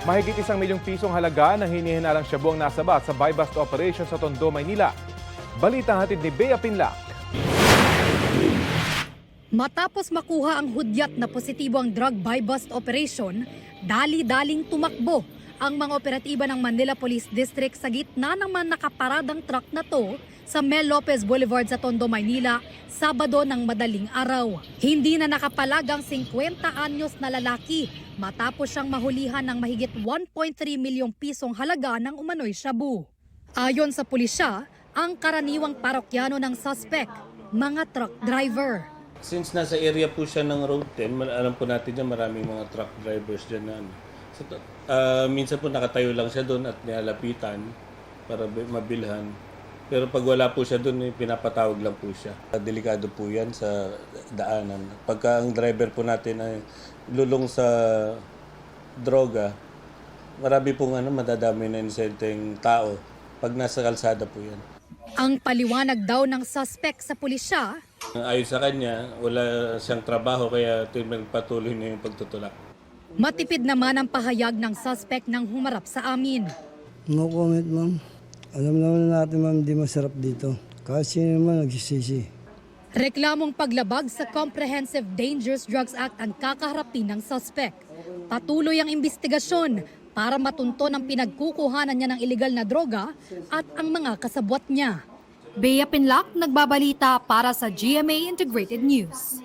Mahigit 1 milyong pisong halaga ng hinihinalang shabu ang nasabat sa buy-bust operation sa Tondo, Maynila. Balita hatid ni Bea Pinlac. Matapos makuha ang hudyat na positibo ang drug buy-bust operation, dali-daling tumakbo ang mga operatiba ng Manila Police District sa gitna ng mga nakaparadang truck na to sa Mel Lopez Boulevard sa Tondo, Maynila, Sabado ng madaling araw. Hindi na nakapalag ang 50 anyos na lalaki matapos siyang mahulihan ng mahigit 1.3 milyong pisong halaga ng umano'y shabu. Ayon sa pulisya, ang karaniwang parokyano ng suspect, mga truck driver. Since nasa area po siya ng Road 10, alam po natin dyan maraming mga truck drivers dyan na minsan po nakatayo lang siya doon at nilalapitan para mabilhan. Pero pag wala po siya doon, pinapatawag lang po siya. Delikado po yan sa daanan. Pagka ang driver po natin ay lulong sa droga, marami pong madadami na inosenteng tao pag nasa kalsada po yan. Ang paliwanag daw ng suspect sa pulisya, Ayon sa kanya, wala siyang trabaho kaya patuloy na yung pagtutulak. matipid naman ang pahayag ng suspect nang humarap sa amin. No comment, ma'am. Alam naman natin, ma'am, di masarap dito. Kasi naman nagsisisi. Reklamong paglabag sa Comprehensive Dangerous Drugs Act ang kakaharapin ng suspect. Patuloy ang investigasyon para matunton ang pinagkukuhanan niya ng iligal na droga at ang mga kasabwat niya. Bea Pinlac, nagbabalita para sa GMA Integrated News.